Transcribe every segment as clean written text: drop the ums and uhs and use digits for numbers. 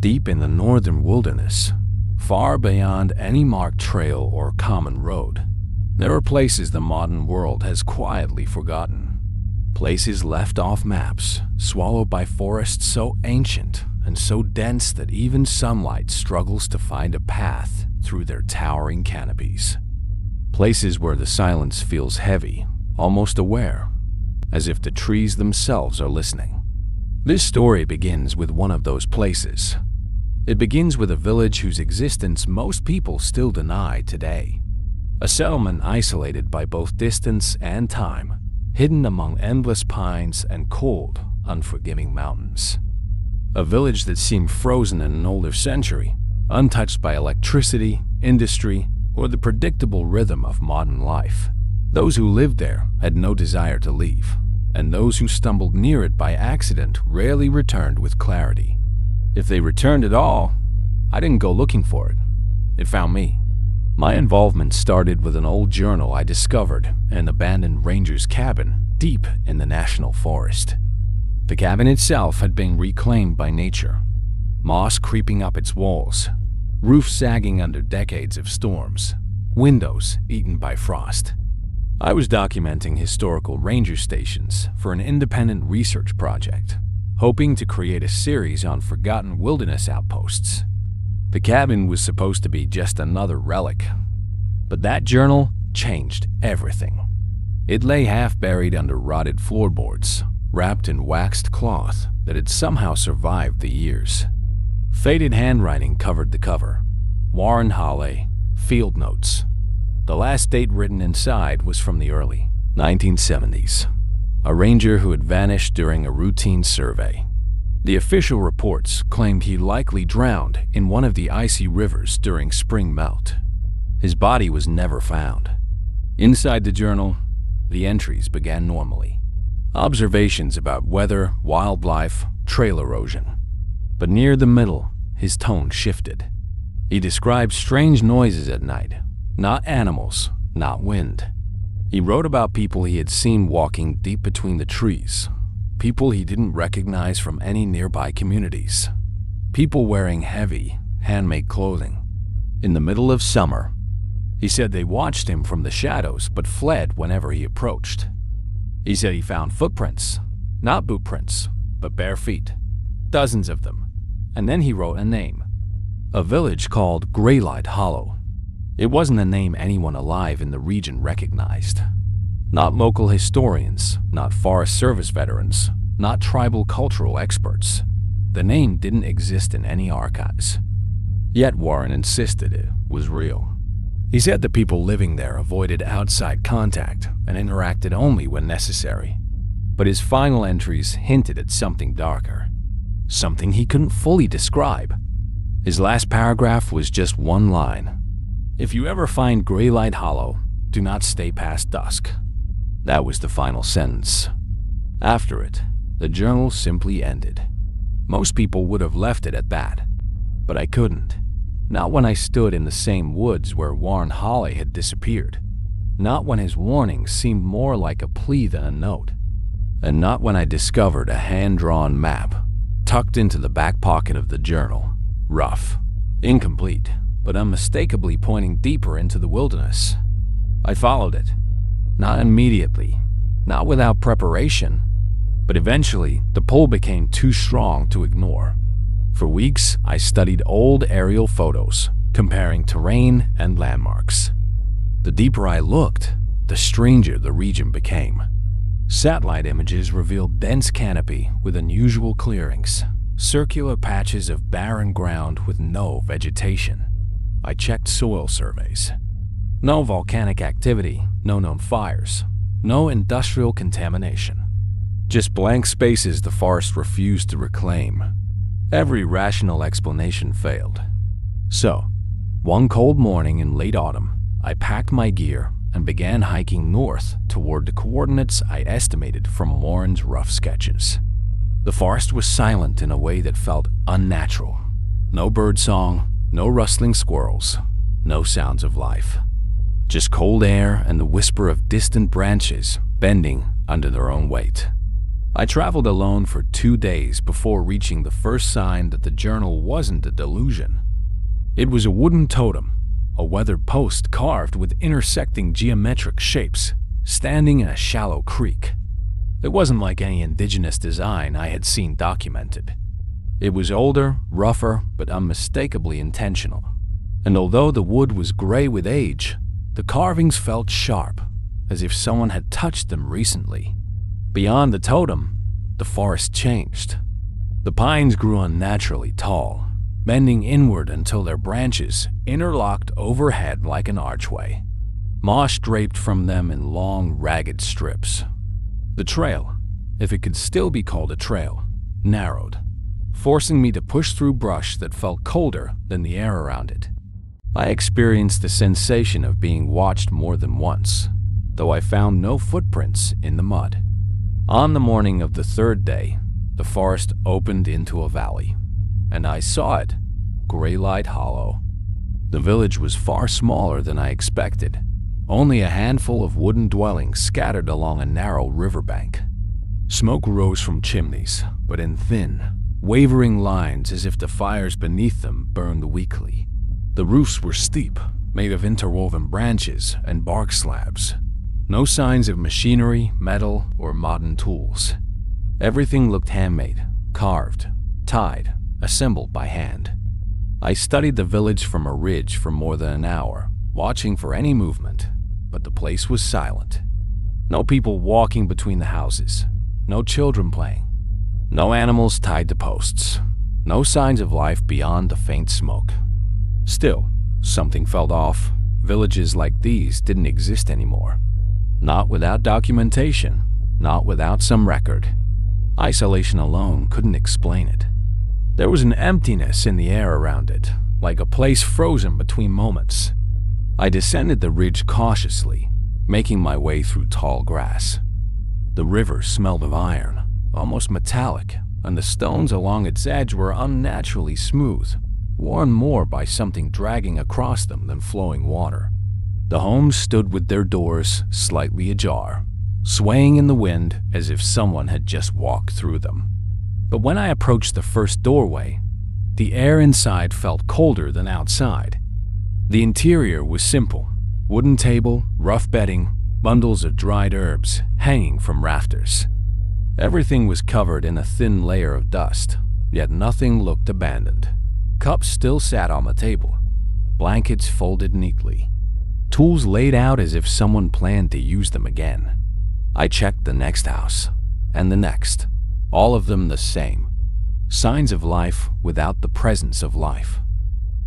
Deep in the northern wilderness, far beyond any marked trail or common road, there are places the modern world has quietly forgotten. Places left off maps, swallowed by forests so ancient and so dense that even sunlight struggles to find a path through their towering canopies. Places where the silence feels heavy, almost aware, as if the trees themselves are listening. This story begins with one of those places. It begins with a village whose existence most people still deny today. A settlement isolated by both distance and time, hidden among endless pines and cold, unforgiving mountains. A village that seemed frozen in an older century, untouched by electricity, industry, or the predictable rhythm of modern life. Those who lived there had no desire to leave, and those who stumbled near it by accident rarely returned with clarity. If they returned at all, I didn't go looking for it. It found me. My involvement started with an old journal I discovered in an abandoned ranger's cabin deep in the national forest. The cabin itself had been reclaimed by nature, moss creeping up its walls, roof sagging under decades of storms, windows eaten by frost. I was documenting historical ranger stations for an independent research project, hoping to create a series on forgotten wilderness outposts. The cabin was supposed to be just another relic, but that journal changed everything. It lay half buried under rotted floorboards, wrapped in waxed cloth that had somehow survived the years. Faded handwriting covered the cover. Warren Holley, Field Notes. The last date written inside was from the early 1970s, a ranger who had vanished during a routine survey. The official reports claimed he likely drowned in one of the icy rivers during spring melt. His body was never found. Inside the journal, the entries began normally. Observations about weather, wildlife, trail erosion. But near the middle, his tone shifted. He described strange noises at night, not animals, not wind. He wrote about people he had seen walking deep between the trees, people he didn't recognize from any nearby communities, people wearing heavy, handmade clothing. In the middle of summer, he said they watched him from the shadows but fled whenever he approached. He said he found footprints, not boot prints, but bare feet, dozens of them. And then he wrote a name, a village called Graylight Hollow. It wasn't a name anyone alive in the region recognized. Not local historians, not Forest Service veterans, not tribal cultural experts. The name didn't exist in any archives. Yet Warren insisted it was real. He said the people living there avoided outside contact and interacted only when necessary. But his final entries hinted at something darker, something he couldn't fully describe. His last paragraph was just one line. If you ever find Graylight Hollow, do not stay past dusk. That was the final sentence. After it, the journal simply ended. Most people would have left it at that, but I couldn't. Not when I stood in the same woods where Warren Holley had disappeared. Not when his warnings seemed more like a plea than a note. And not when I discovered a hand-drawn map tucked into the back pocket of the journal, rough, incomplete, but unmistakably pointing deeper into the wilderness. I followed it. Not immediately, not without preparation, but eventually the pull became too strong to ignore. For weeks, I studied old aerial photos, comparing terrain and landmarks. The deeper I looked, the stranger the region became. Satellite images revealed dense canopy with unusual clearings, circular patches of barren ground with no vegetation. I checked soil surveys. No volcanic activity, no known fires, no industrial contamination. Just blank spaces the forest refused to reclaim. Every rational explanation failed. So, one cold morning in late autumn, I packed my gear and began hiking north toward the coordinates I estimated from Warren's rough sketches. The forest was silent in a way that felt unnatural. No birdsong, no rustling squirrels, no sounds of life. Just cold air and the whisper of distant branches bending under their own weight. I traveled alone for 2 days before reaching the first sign that the journal wasn't a delusion. It was a wooden totem, a weathered post carved with intersecting geometric shapes, standing in a shallow creek. It wasn't like any indigenous design I had seen documented. It was older, rougher, but unmistakably intentional. And although the wood was gray with age, the carvings felt sharp, as if someone had touched them recently. Beyond the totem, the forest changed. The pines grew unnaturally tall, bending inward until their branches interlocked overhead like an archway. Moss draped from them in long, ragged strips. The trail, if it could still be called a trail, narrowed, forcing me to push through brush that felt colder than the air around it. I experienced the sensation of being watched more than once, though I found no footprints in the mud. On the morning of the third day, the forest opened into a valley, and I saw it, Graylight Hollow. The village was far smaller than I expected, only a handful of wooden dwellings scattered along a narrow riverbank. Smoke rose from chimneys, but in thin, wavering lines as if the fires beneath them burned weakly. The roofs were steep, made of interwoven branches and bark slabs. No signs of machinery, metal, or modern tools. Everything looked handmade, carved, tied, assembled by hand. I studied the village from a ridge for more than an hour, watching for any movement, but the place was silent. No people walking between the houses, no children playing, no animals tied to posts, no signs of life beyond the faint smoke. Still, something felt off. Villages like these didn't exist anymore. Not without documentation, not without some record. Isolation alone couldn't explain it. There was an emptiness in the air around it, like a place frozen between moments. I descended the ridge cautiously, making my way through tall grass. The river smelled of iron, almost metallic, and the stones along its edge were unnaturally smooth, worn more by something dragging across them than flowing water. The homes stood with their doors slightly ajar, swaying in the wind as if someone had just walked through them. But when I approached the first doorway, the air inside felt colder than outside. The interior was simple: wooden table, rough bedding, bundles of dried herbs hanging from rafters. Everything was covered in a thin layer of dust, yet nothing looked abandoned. Cups still sat on the table, blankets folded neatly, tools laid out as if someone planned to use them again. I checked the next house, and the next, all of them the same. Signs of life without the presence of life.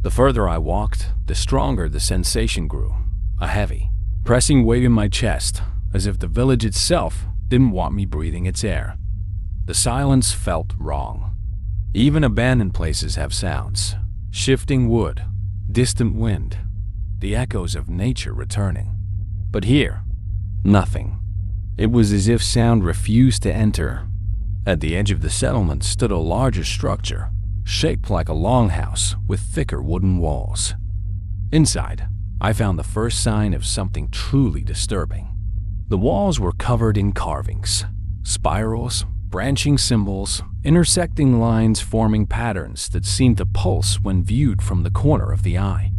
The further I walked, the stronger the sensation grew, a heavy, pressing weight in my chest, as if the village itself didn't want me breathing its air. The silence felt wrong. Even abandoned places have sounds: shifting wood, distant wind, the echoes of nature returning. But here, nothing. It was as if sound refused to enter. At the edge of the settlement stood a larger structure, shaped like a longhouse with thicker wooden walls. Inside, I found the first sign of something truly disturbing. The walls were covered in carvings, spirals, branching symbols, intersecting lines forming patterns that seemed to pulse when viewed from the corner of the eye.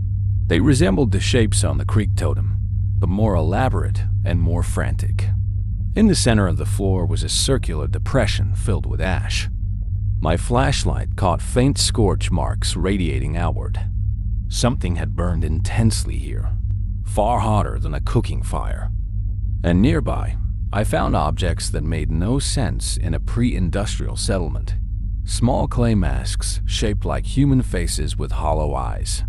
They resembled the shapes on the creek totem, but more elaborate and more frantic. In the center of the floor was a circular depression filled with ash. My flashlight caught faint scorch marks radiating outward. Something had burned intensely here, far hotter than a cooking fire. And nearby, I found objects that made no sense in a pre-industrial settlement. Small clay masks shaped like human faces with hollow eyes.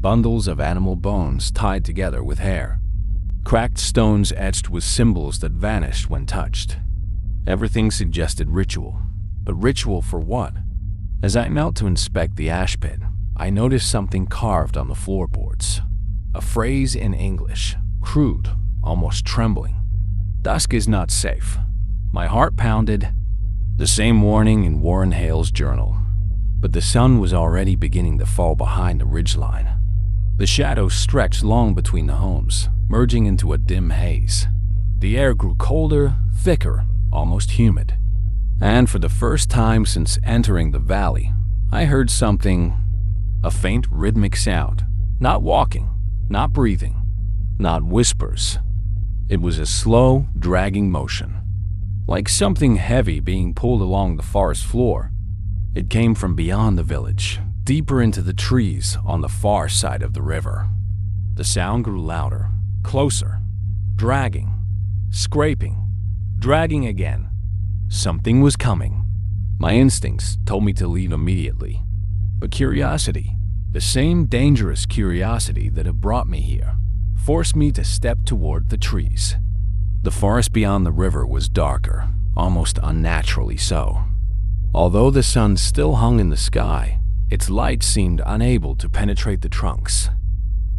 Bundles of animal bones tied together with hair. Cracked stones etched with symbols that vanished when touched. Everything suggested ritual. But ritual for what? As I knelt to inspect the ash pit, I noticed something carved on the floorboards. A phrase in English, crude, almost trembling. "Dusk is not safe." My heart pounded. The same warning in Warren Hale's journal. But the sun was already beginning to fall behind the ridgeline. The shadows stretched long between the homes, merging into a dim haze. The air grew colder, thicker, almost humid. And for the first time since entering the valley, I heard something, a faint rhythmic sound. Not walking, not breathing, not whispers. It was a slow, dragging motion, like something heavy being pulled along the forest floor. It came from beyond the village, deeper into the trees on the far side of the river. The sound grew louder, closer, dragging, scraping, dragging again. Something was coming. My instincts told me to leave immediately. But curiosity, the same dangerous curiosity that had brought me here, forced me to step toward the trees. The forest beyond the river was darker, almost unnaturally so. Although the sun still hung in the sky, its light seemed unable to penetrate the trunks.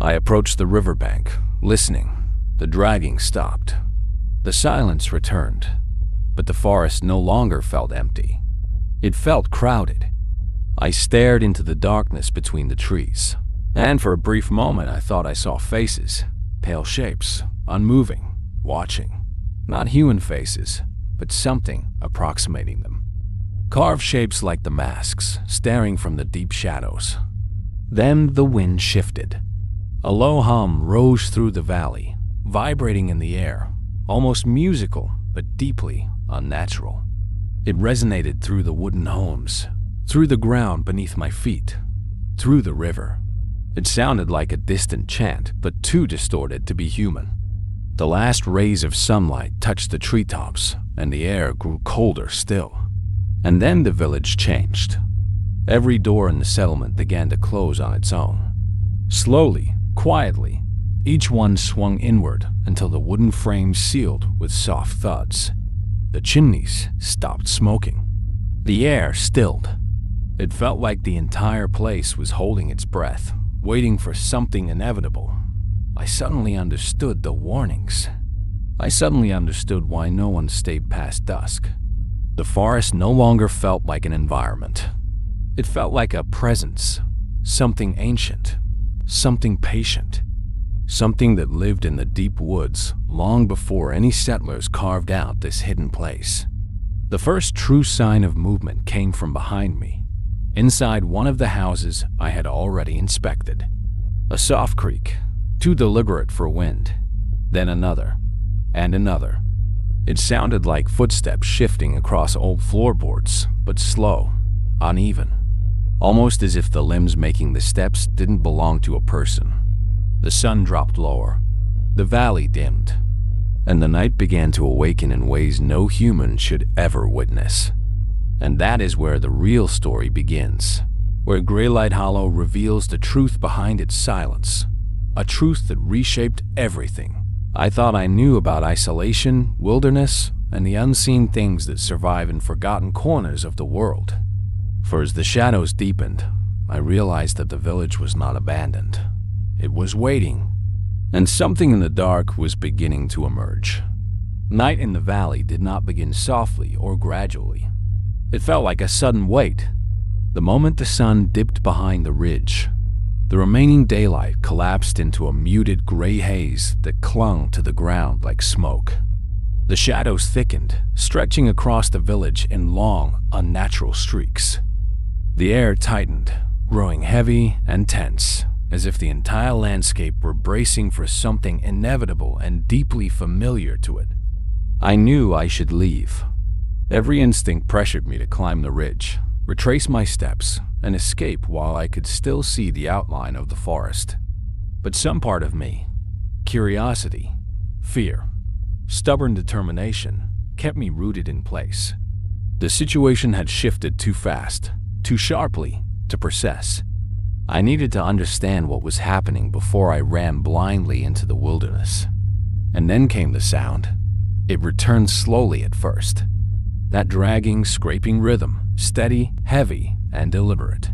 I approached the riverbank, listening. The dragging stopped. The silence returned, but the forest no longer felt empty. It felt crowded. I stared into the darkness between the trees, and for a brief moment I thought I saw faces, pale shapes, unmoving, watching. Not human faces, but something approximating them. Carved shapes like the masks, staring from the deep shadows. Then the wind shifted. A low hum rose through the valley, vibrating in the air, almost musical, but deeply unnatural. It resonated through the wooden homes, through the ground beneath my feet, through the river. It sounded like a distant chant, but too distorted to be human. The last rays of sunlight touched the treetops, and the air grew colder still. And then the village changed. Every door in the settlement began to close on its own. Slowly, quietly, each one swung inward until the wooden frames sealed with soft thuds. The chimneys stopped smoking. The air stilled. It felt like the entire place was holding its breath, waiting for something inevitable. I suddenly understood the warnings. I suddenly understood why no one stayed past dusk. The forest no longer felt like an environment. It felt like a presence, something ancient, something patient, something that lived in the deep woods long before any settlers carved out this hidden place. The first true sign of movement came from behind me, inside one of the houses I had already inspected. A soft creak, too deliberate for wind, then another, and another. It sounded like footsteps shifting across old floorboards, but slow, uneven, almost as if the limbs making the steps didn't belong to a person. The sun dropped lower, the valley dimmed, and the night began to awaken in ways no human should ever witness. And that is where the real story begins, where Greylight Hollow reveals the truth behind its silence, a truth that reshaped everything I thought I knew about isolation, wilderness, and the unseen things that survive in forgotten corners of the world. For as the shadows deepened, I realized that the village was not abandoned. It was waiting, and something in the dark was beginning to emerge. Night in the valley did not begin softly or gradually. It felt like a sudden wait. The moment the sun dipped behind the ridge, the remaining daylight collapsed into a muted gray haze that clung to the ground like smoke. The shadows thickened, stretching across the village in long, unnatural streaks. The air tightened, growing heavy and tense, as if the entire landscape were bracing for something inevitable and deeply familiar to it. I knew I should leave. Every instinct pressured me to climb the ridge, retrace my steps, and escape while I could still see the outline of the forest. But some part of me, curiosity, fear, stubborn determination, kept me rooted in place. The situation had shifted too fast, too sharply, to process. I needed to understand what was happening before I ran blindly into the wilderness. And then came the sound. It returned slowly at first. That dragging, scraping rhythm, steady, heavy, and deliberate.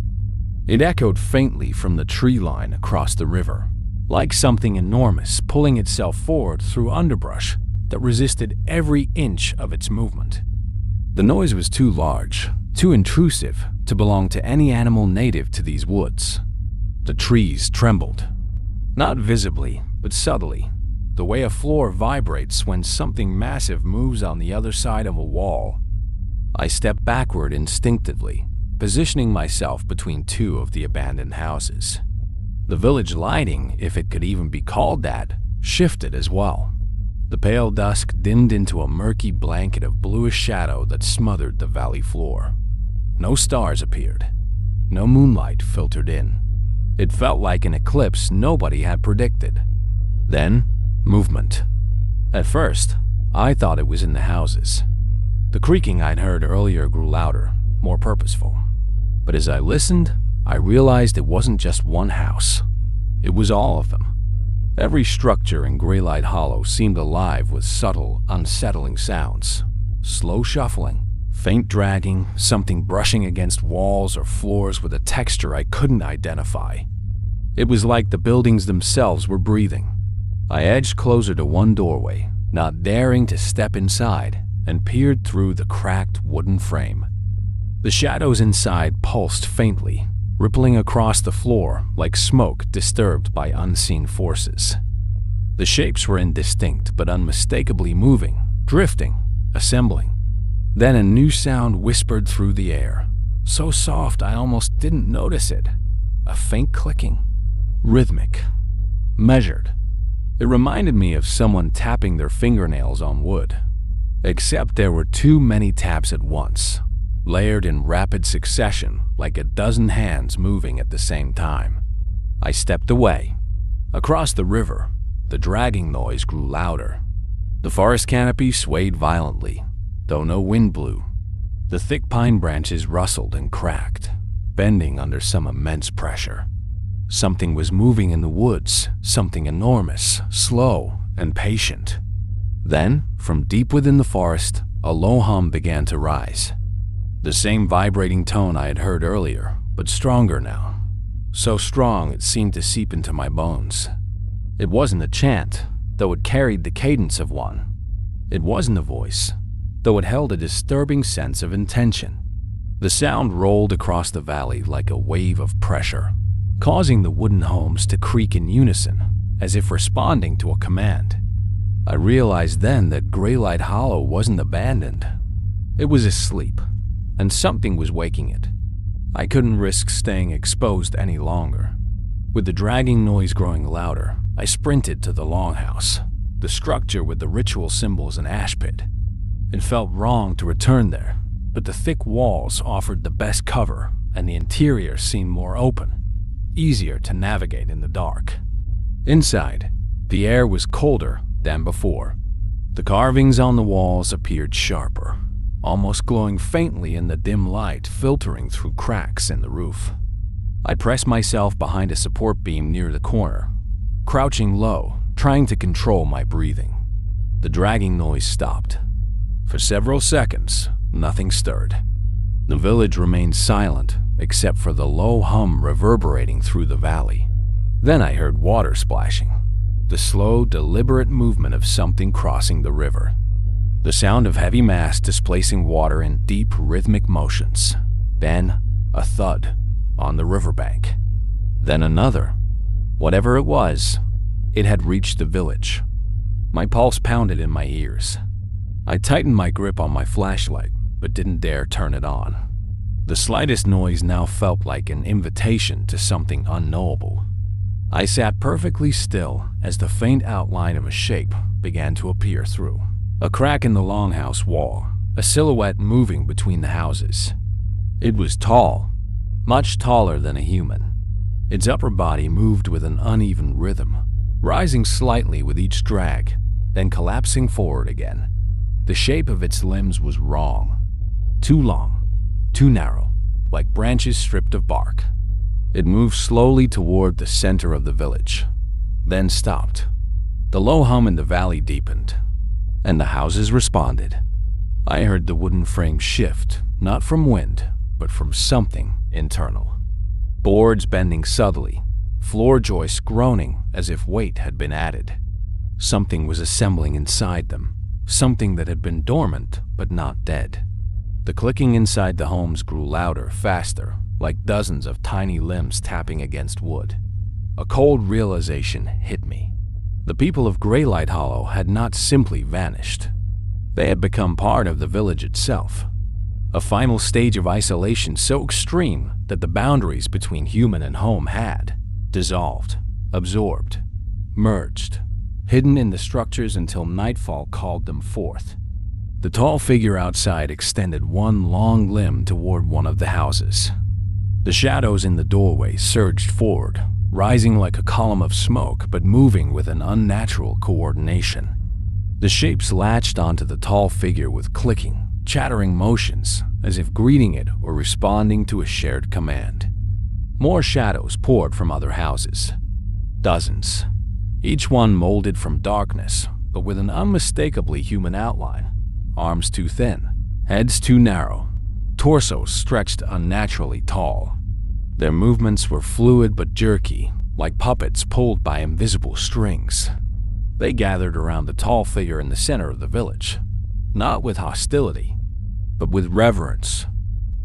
It echoed faintly from the tree line across the river, like something enormous pulling itself forward through underbrush that resisted every inch of its movement. The noise was too large, too intrusive to belong to any animal native to these woods. The trees trembled, not visibly, but subtly, the way a floor vibrates when something massive moves on the other side of a wall. I stepped backward instinctively, positioning myself between two of the abandoned houses. The village lighting, if it could even be called that, shifted as well. The pale dusk dimmed into a murky blanket of bluish shadow that smothered the valley floor. No stars appeared. No moonlight filtered in. It felt like an eclipse nobody had predicted. Then, movement. At first, I thought it was in the houses. The creaking I'd heard earlier grew louder, more purposeful. But as I listened, I realized it wasn't just one house. It was all of them. Every structure in Greylight Hollow seemed alive with subtle, unsettling sounds. Slow shuffling, faint dragging, something brushing against walls or floors with a texture I couldn't identify. It was like the buildings themselves were breathing. I edged closer to one doorway, not daring to step inside, and peered through the cracked wooden frame. The shadows inside pulsed faintly, rippling across the floor like smoke disturbed by unseen forces. The shapes were indistinct but unmistakably moving, drifting, assembling. Then a new sound whispered through the air, so soft I almost didn't notice it. A faint clicking, rhythmic, measured. It reminded me of someone tapping their fingernails on wood. Except there were too many taps at once, layered in rapid succession like a dozen hands moving at the same time. I stepped away. Across the river, the dragging noise grew louder. The forest canopy swayed violently, though no wind blew. The thick pine branches rustled and cracked, bending under some immense pressure. Something was moving in the woods, something enormous, slow, and patient. Then, from deep within the forest, a low hum began to rise. The same vibrating tone I had heard earlier, but stronger now. So strong it seemed to seep into my bones. It wasn't a chant, though it carried the cadence of one. It wasn't a voice, though it held a disturbing sense of intention. The sound rolled across the valley like a wave of pressure, causing the wooden homes to creak in unison, as if responding to a command. I realized then that Greylight Hollow wasn't abandoned. It was asleep, and something was waking it. I couldn't risk staying exposed any longer. With the dragging noise growing louder, I sprinted to the longhouse, the structure with the ritual symbols and ash pit. It felt wrong to return there, but the thick walls offered the best cover, and the interior seemed more open, easier to navigate in the dark. Inside, the air was colder than before. The carvings on the walls appeared sharper, almost glowing faintly in the dim light filtering through cracks in the roof. I pressed myself behind a support beam near the corner, crouching low, trying to control my breathing. The dragging noise stopped. For several seconds, nothing stirred. The village remained silent, except for the low hum reverberating through the valley. Then I heard water splashing, the slow, deliberate movement of something crossing the river. The sound of heavy mass displacing water in deep, rhythmic motions. Then, a thud on the riverbank. Then another. Whatever it was, it had reached the village. My pulse pounded in my ears. I tightened my grip on my flashlight, but didn't dare turn it on. The slightest noise now felt like an invitation to something unknowable. I sat perfectly still as the faint outline of a shape began to appear through a crack in the longhouse wall, a silhouette moving between the houses. It was tall, much taller than a human. Its upper body moved with an uneven rhythm, rising slightly with each drag, then collapsing forward again. The shape of its limbs was wrong. Too long, too narrow, like branches stripped of bark. It moved slowly toward the center of the village, then stopped. The low hum in the valley deepened, and the houses responded. I heard the wooden frame shift, not from wind, but from something internal. Boards bending subtly, floor joists groaning as if weight had been added. Something was assembling inside them, something that had been dormant but not dead. The clicking inside the homes grew louder, faster, like dozens of tiny limbs tapping against wood. A cold realization hit me. The people of Greylight Hollow had not simply vanished. They had become part of the village itself. A final stage of isolation so extreme that the boundaries between human and home had dissolved, absorbed, merged, hidden in the structures until nightfall called them forth. The tall figure outside extended one long limb toward one of the houses. The shadows in the doorway surged forward, rising like a column of smoke but moving with an unnatural coordination. The shapes latched onto the tall figure with clicking, chattering motions, as if greeting it or responding to a shared command. More shadows poured from other houses. Dozens. Each one molded from darkness, but with an unmistakably human outline. Arms too thin, heads too narrow, torsos stretched unnaturally tall. Their movements were fluid but jerky, like puppets pulled by invisible strings. They gathered around the tall figure in the center of the village, not with hostility, but with reverence.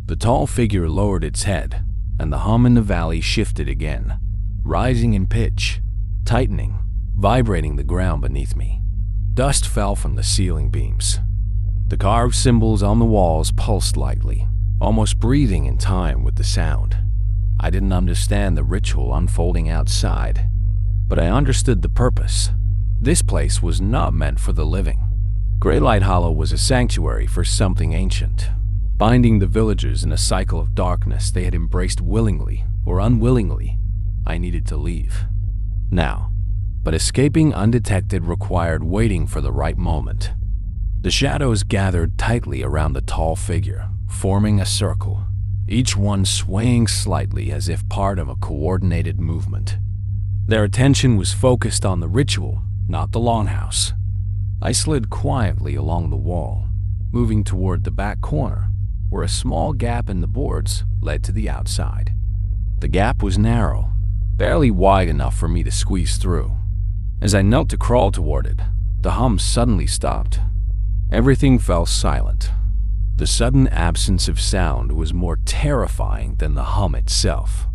The tall figure lowered its head, and the hum in the valley shifted again, rising in pitch, tightening, vibrating the ground beneath me. Dust fell from the ceiling beams. The carved symbols on the walls pulsed lightly, almost breathing in time with the sound. I didn't understand the ritual unfolding outside, but I understood the purpose. This place was not meant for the living. Greylight Hollow was a sanctuary for something ancient, binding the villagers in a cycle of darkness they had embraced willingly or unwillingly. I needed to leave. Now, but escaping undetected required waiting for the right moment. The shadows gathered tightly around the tall figure, forming a circle, each one swaying slightly as if part of a coordinated movement. Their attention was focused on the ritual, not the longhouse. I slid quietly along the wall, moving toward the back corner, where a small gap in the boards led to the outside. The gap was narrow, barely wide enough for me to squeeze through. As I knelt to crawl toward it, the hum suddenly stopped. Everything fell silent. The sudden absence of sound was more terrifying than the hum itself.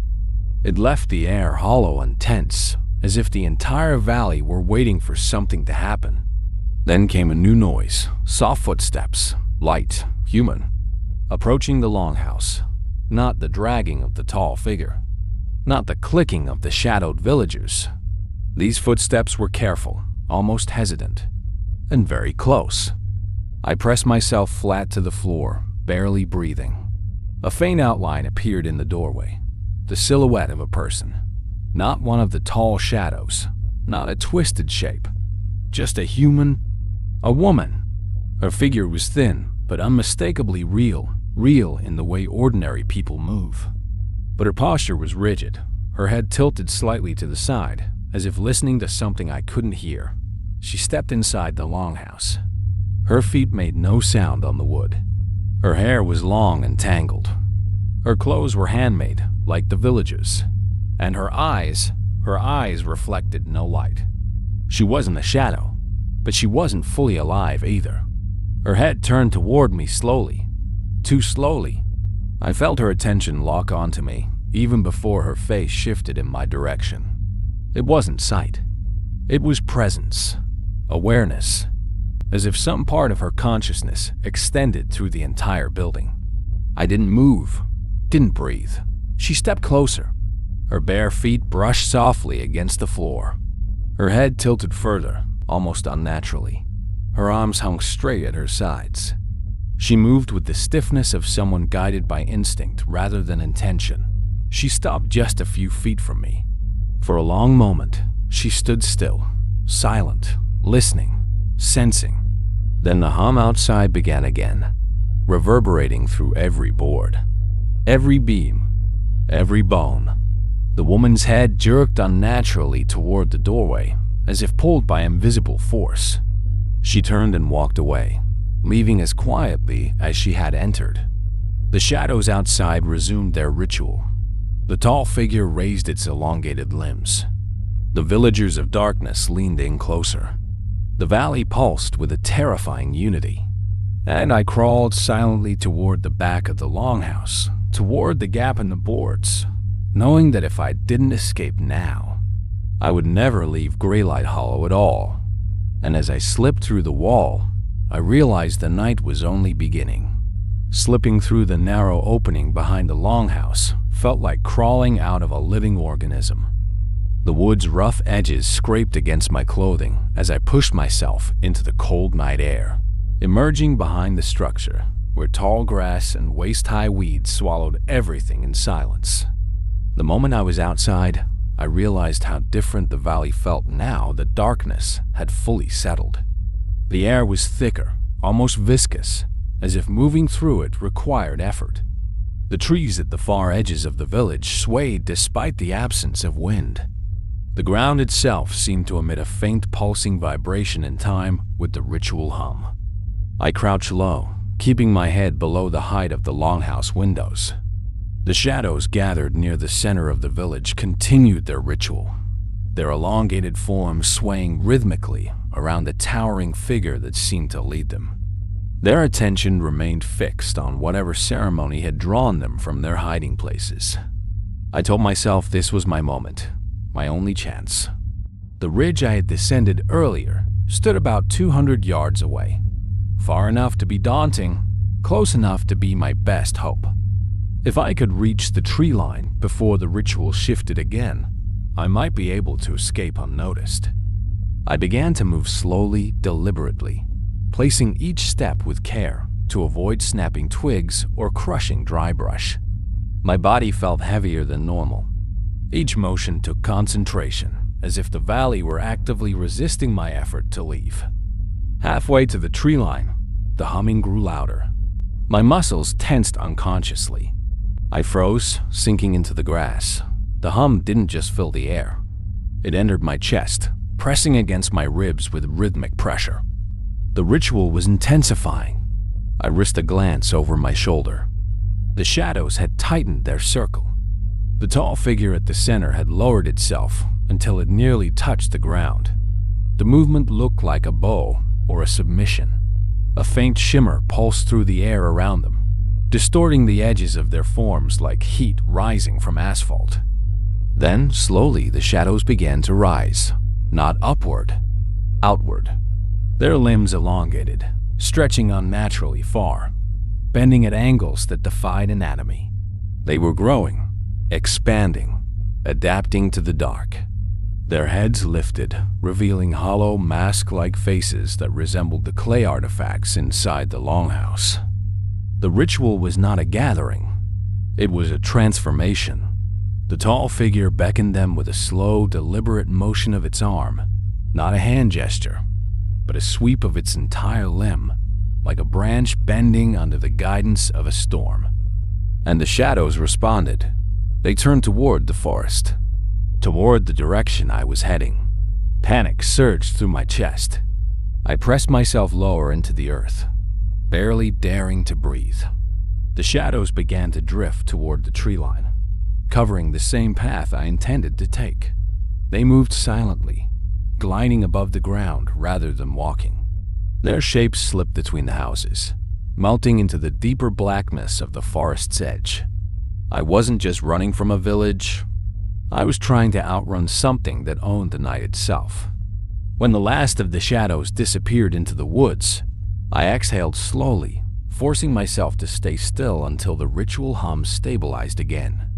It left the air hollow and tense, as if the entire valley were waiting for something to happen. Then came a new noise, soft footsteps, light, human, approaching the longhouse. Not the dragging of the tall figure, not the clicking of the shadowed villagers. These footsteps were careful, almost hesitant, and very close. I pressed myself flat to the floor, barely breathing. A faint outline appeared in the doorway, the silhouette of a person. Not one of the tall shadows, not a twisted shape, just a woman. Her figure was thin, but unmistakably real in the way ordinary people move. But her posture was rigid, her head tilted slightly to the side, as if listening to something I couldn't hear. She stepped inside the longhouse. Her feet made no sound on the wood. Her hair was long and tangled. Her clothes were handmade, like the villagers. And her eyes reflected no light. She wasn't a shadow, but she wasn't fully alive either. Her head turned toward me slowly, too slowly. I felt her attention lock onto me, even before her face shifted in my direction. It wasn't sight. It was presence, awareness, as if some part of her consciousness extended through the entire building. I didn't move, didn't breathe. She stepped closer. Her bare feet brushed softly against the floor. Her head tilted further, almost unnaturally. Her arms hung straight at her sides. She moved with the stiffness of someone guided by instinct rather than intention. She stopped just a few feet from me. For a long moment, she stood still, silent, listening, sensing. Then the hum outside began again, reverberating through every board, every beam, every bone. The woman's head jerked unnaturally toward the doorway, as if pulled by invisible force. She turned and walked away, leaving as quietly as she had entered. The shadows outside resumed their ritual. The tall figure raised its elongated limbs. The villagers of darkness leaned in closer. The valley pulsed with a terrifying unity. And I crawled silently toward the back of the longhouse, toward the gap in the boards, knowing that if I didn't escape now, I would never leave Greylight Hollow at all. And as I slipped through the wall, I realized the night was only beginning. Slipping through the narrow opening behind the longhouse felt like crawling out of a living organism. The wood's rough edges scraped against my clothing as I pushed myself into the cold night air. Emerging behind the structure, where tall grass and waist-high weeds swallowed everything in silence. The moment I was outside, I realized how different the valley felt now that darkness had fully settled. The air was thicker, almost viscous, as if moving through it required effort. The trees at the far edges of the village swayed despite the absence of wind. The ground itself seemed to emit a faint pulsing vibration in time with the ritual hum. I crouched low, keeping my head below the height of the longhouse windows. The shadows gathered near the center of the village continued their ritual, their elongated forms swaying rhythmically around the towering figure that seemed to lead them. Their attention remained fixed on whatever ceremony had drawn them from their hiding places. I told myself this was my moment, my only chance. The ridge I had descended earlier stood about 200 yards away. Far enough to be daunting, close enough to be my best hope. If I could reach the tree line before the ritual shifted again, I might be able to escape unnoticed. I began to move slowly, deliberately, placing each step with care to avoid snapping twigs or crushing dry brush. My body felt heavier than normal. Each motion took concentration, as if the valley were actively resisting my effort to leave. Halfway to the tree line, the humming grew louder. My muscles tensed unconsciously. I froze, sinking into the grass. The hum didn't just fill the air. It entered my chest, pressing against my ribs with rhythmic pressure. The ritual was intensifying. I risked a glance over my shoulder. The shadows had tightened their circle. The tall figure at the center had lowered itself until it nearly touched the ground. The movement looked like a bow or a submission. A faint shimmer pulsed through the air around them, distorting the edges of their forms like heat rising from asphalt. Then, slowly, the shadows began to rise, not upward, outward. Their limbs elongated, stretching unnaturally far, bending at angles that defied anatomy. They were growing, expanding, adapting to the dark. Their heads lifted, revealing hollow, mask-like faces that resembled the clay artifacts inside the longhouse. The ritual was not a gathering. It was a transformation. The tall figure beckoned them with a slow, deliberate motion of its arm, not a hand gesture, but a sweep of its entire limb, like a branch bending under the guidance of a storm. And the shadows responded. They turned toward the forest, toward the direction I was heading. Panic surged through my chest. I pressed myself lower into the earth, barely daring to breathe. The shadows began to drift toward the tree line, covering the same path I intended to take. They moved silently, gliding above the ground rather than walking. Their shapes slipped between the houses, melting into the deeper blackness of the forest's edge. I wasn't just running from a village. I was trying to outrun something that owned the night itself. When the last of the shadows disappeared into the woods, I exhaled slowly, forcing myself to stay still until the ritual hum stabilized again.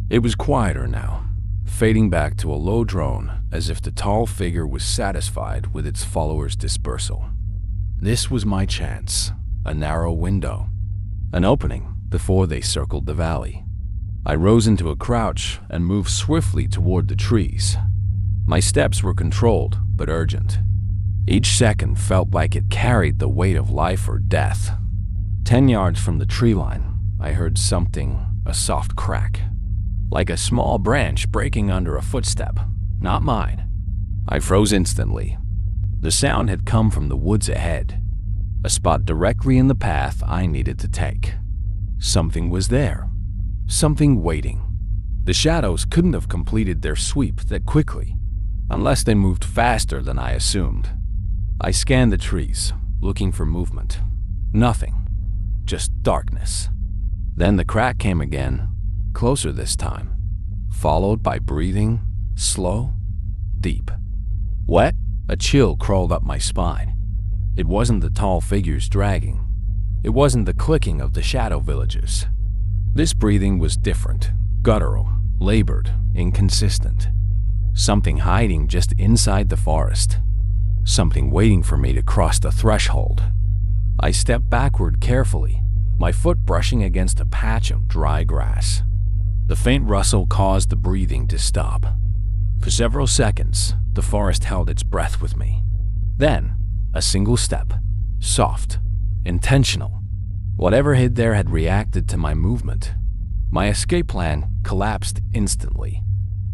It was quieter now, fading back to a low drone as if the tall figure was satisfied with its followers' dispersal. This was my chance, a narrow window, an opening before they circled the valley. I rose into a crouch and moved swiftly toward the trees. My steps were controlled but urgent. Each second felt like it carried the weight of life or death. 10 yards from the tree line, I heard something, a soft crack, like a small branch breaking under a footstep, not mine. I froze instantly. The sound had come from the woods ahead, a spot directly in the path I needed to take. Something was there. Something waiting. The shadows couldn't have completed their sweep that quickly, unless they moved faster than I assumed. I scanned the trees, looking for movement. Nothing. Just darkness. Then the crack came again, closer this time, followed by breathing, slow, deep. Wet, a chill crawled up my spine. It wasn't the tall figures dragging. It wasn't the clicking of the shadow villages. This breathing was different, guttural, labored, inconsistent. Something hiding just inside the forest. Something waiting for me to cross the threshold. I stepped backward carefully, my foot brushing against a patch of dry grass. The faint rustle caused the breathing to stop. For several seconds, the forest held its breath with me. Then, a single step, soft, intentional. Whatever hid there had reacted to my movement. My escape plan collapsed instantly.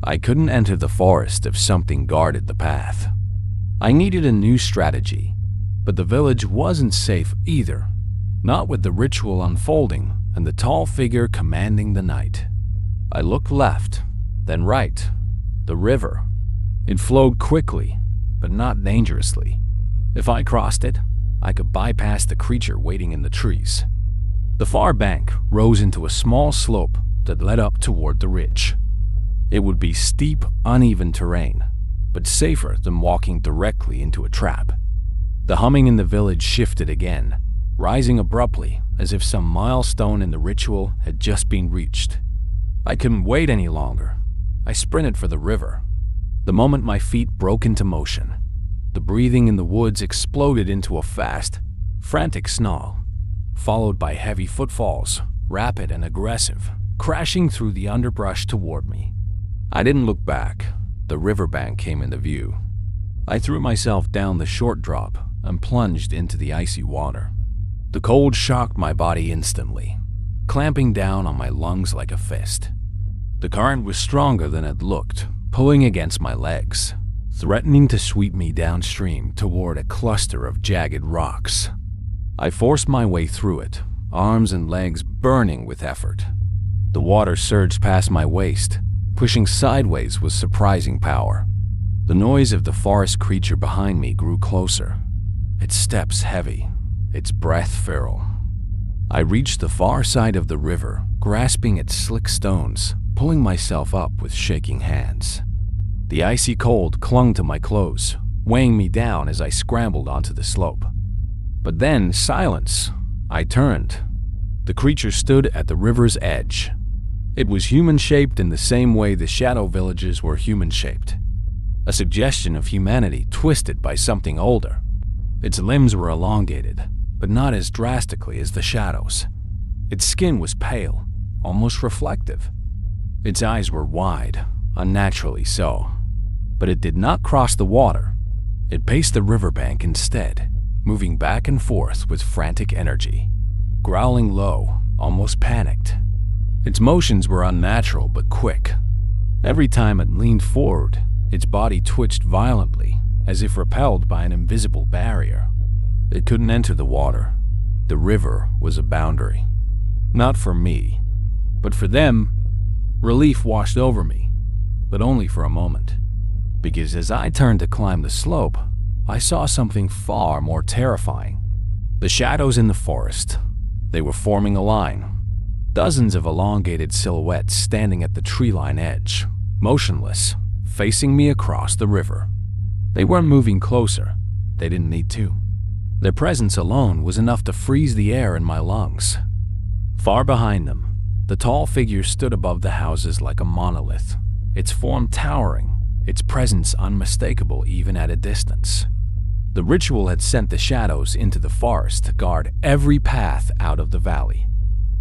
I couldn't enter the forest if something guarded the path. I needed a new strategy, but the village wasn't safe either, not with the ritual unfolding and the tall figure commanding the night. I looked left, then right. The river. It flowed quickly, but not dangerously. If I crossed it, I could bypass the creature waiting in the trees. The far bank rose into a small slope that led up toward the ridge. It would be steep, uneven terrain, but safer than walking directly into a trap. The humming in the village shifted again, rising abruptly as if some milestone in the ritual had just been reached. I couldn't wait any longer. I sprinted for the river. The moment my feet broke into motion, the breathing in the woods exploded into a fast, frantic snarl, followed by heavy footfalls, rapid and aggressive, crashing through the underbrush toward me. I didn't look back. The riverbank came into view. I threw myself down the short drop and plunged into the icy water. The cold shocked my body instantly, clamping down on my lungs like a fist. The current was stronger than it looked, pulling against my legs, threatening to sweep me downstream toward a cluster of jagged rocks. I forced my way through it, arms and legs burning with effort. The water surged past my waist, pushing sideways with surprising power. The noise of the forest creature behind me grew closer, its steps heavy, its breath feral. I reached the far side of the river, grasping at slick stones, pulling myself up with shaking hands. The icy cold clung to my clothes, weighing me down as I scrambled onto the slope. But then, silence. I turned. The creature stood at the river's edge. It was human-shaped in the same way the shadow villages were human-shaped. A suggestion of humanity twisted by something older. Its limbs were elongated, but not as drastically as the shadows. Its skin was pale, almost reflective. Its eyes were wide, unnaturally so. But it did not cross the water. It paced the riverbank instead, moving back and forth with frantic energy, growling low, almost panicked. Its motions were unnatural but quick. Every time it leaned forward, its body twitched violently, as if repelled by an invisible barrier. It couldn't enter the water. The river was a boundary. Not for me, but for them. Relief washed over me, but only for a moment. Because as I turned to climb the slope, I saw something far more terrifying. The shadows in the forest. They were forming a line. Dozens of elongated silhouettes standing at the tree-line edge, motionless, facing me across the river. They weren't moving closer. They didn't need to. Their presence alone was enough to freeze the air in my lungs. Far behind them, the tall figure stood above the houses like a monolith, its form towering, its presence unmistakable even at a distance. The ritual had sent the shadows into the forest to guard every path out of the valley,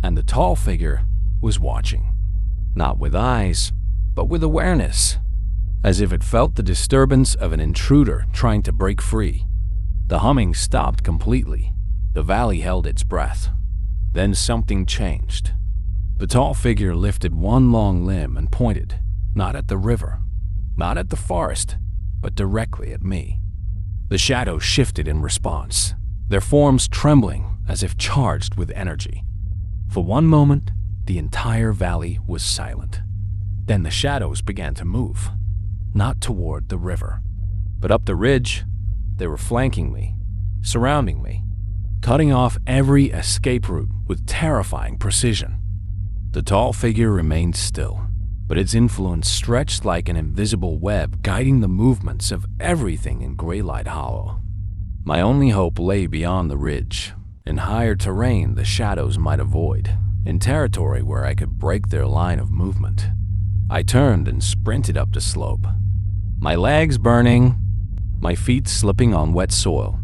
and the tall figure was watching, not with eyes, but with awareness, as if it felt the disturbance of an intruder trying to break free. The humming stopped completely. The valley held its breath. Then something changed. The tall figure lifted one long limb and pointed, not at the river, not at the forest, but directly at me. The shadows shifted in response, their forms trembling as if charged with energy. For one moment, the entire valley was silent. Then the shadows began to move, not toward the river, but up the ridge. They were flanking me, surrounding me, cutting off every escape route with terrifying precision. The tall figure remained still, but its influence stretched like an invisible web guiding the movements of everything in Greylight Hollow. My only hope lay beyond the ridge, In higher terrain the shadows might avoid, in territory where I could break their line of movement. I turned and sprinted up the slope, my legs burning, my feet slipping on wet soil.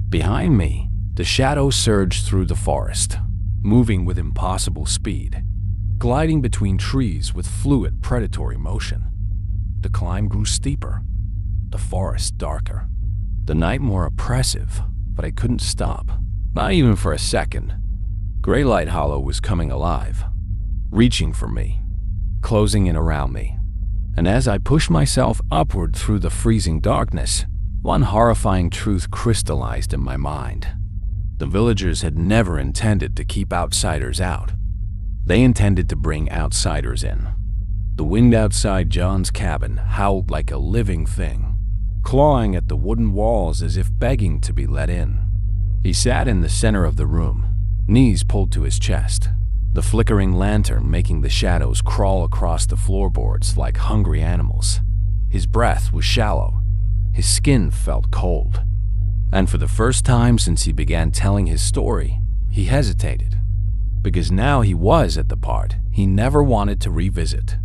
Behind me, the shadow surged through the forest, moving with impossible speed, gliding between trees with fluid predatory motion. The climb grew steeper, the forest darker, the night more oppressive, but I couldn't stop, not even for a second. Greylight Hollow was coming alive, reaching for me, closing in around me. And as I pushed myself upward through the freezing darkness, one horrifying truth crystallized in my mind. The villagers had never intended to keep outsiders out. They intended to bring outsiders in. The wind outside John's cabin howled like a living thing, clawing at the wooden walls as if begging to be let in. He sat in the center of the room, knees pulled to his chest, the flickering lantern making the shadows crawl across the floorboards like hungry animals. His breath was shallow. His skin felt cold. And for the first time since he began telling his story, he hesitated. Because now he was at the part he never wanted to revisit.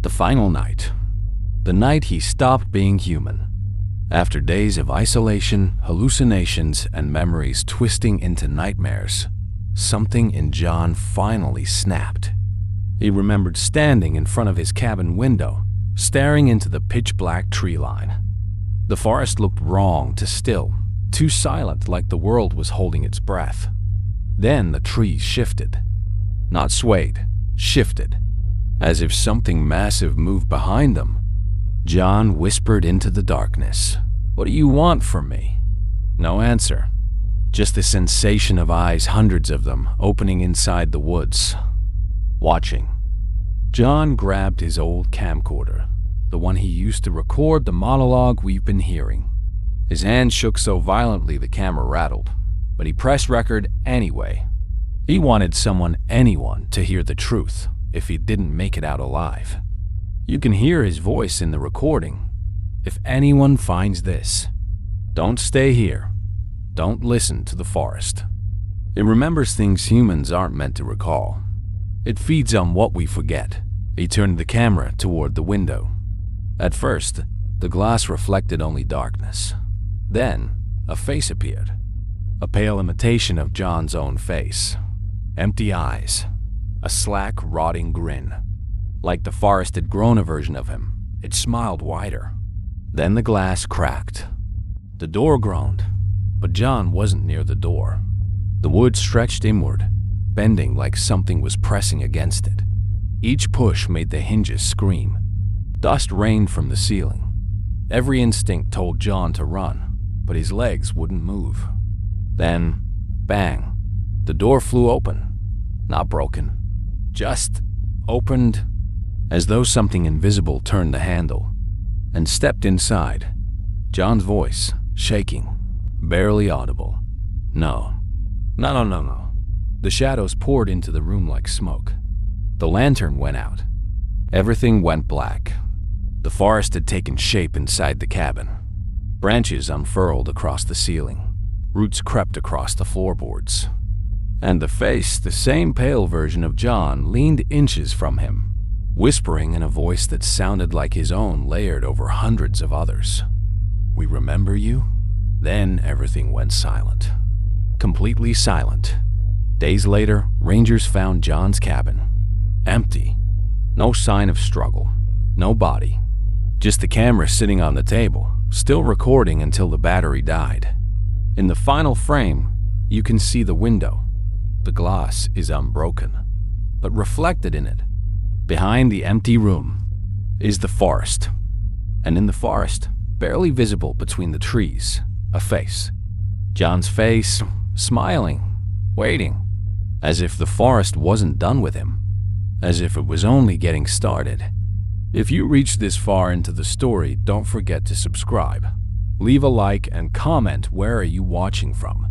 The final night. The night he stopped being human. After days of isolation, hallucinations, and memories twisting into nightmares, something in John finally snapped. He remembered standing in front of his cabin window, staring into the pitch-black tree line. The forest looked wrong to still, too silent, like the world was holding its breath. Then the trees shifted. Not swayed, shifted. As if something massive moved behind them. John whispered into the darkness, "What do you want from me?" No answer. Just the sensation of eyes, hundreds of them, opening inside the woods. Watching. John grabbed his old camcorder, the one he used to record the monologue we've been hearing. His hand shook so violently the camera rattled, but he pressed record anyway. He wanted anyone, to hear the truth if he didn't make it out alive. You can hear his voice in the recording. If anyone finds this, don't stay here. Don't listen to the forest. It remembers things humans aren't meant to recall. It feeds on what we forget. He turned the camera toward the window. At first, the glass reflected only darkness. Then, a face appeared. A pale imitation of John's own face. Empty eyes. A slack, rotting grin. Like the forest had grown a version of him, it smiled wider. Then the glass cracked. The door groaned, but John wasn't near the door. The wood stretched inward, bending like something was pressing against it. Each push made the hinges scream. Dust rained from the ceiling. Every instinct told John to run, but his legs wouldn't move. Then, bang, the door flew open. Not broken, just opened, as though something invisible turned the handle, and stepped inside. John's voice, shaking, barely audible. No. The shadows poured into the room like smoke. The lantern went out. Everything went black. The forest had taken shape inside the cabin. Branches unfurled across the ceiling. Roots crept across the floorboards. And the face, the same pale version of John, leaned inches from him, whispering in a voice that sounded like his own layered over hundreds of others. "We remember you?" Then everything went silent. Completely silent. Days later, rangers found John's cabin. Empty. No sign of struggle. No body. Just the camera sitting on the table, still recording until the battery died. In the final frame, you can see the window. The glass is unbroken, but reflected in it, behind the empty room, is the forest. And in the forest, barely visible between the trees, a face. John's face, smiling, waiting, as if the forest wasn't done with him, as if it was only getting started. If you reached this far into the story, don't forget to subscribe. Leave a like and comment where are you watching from.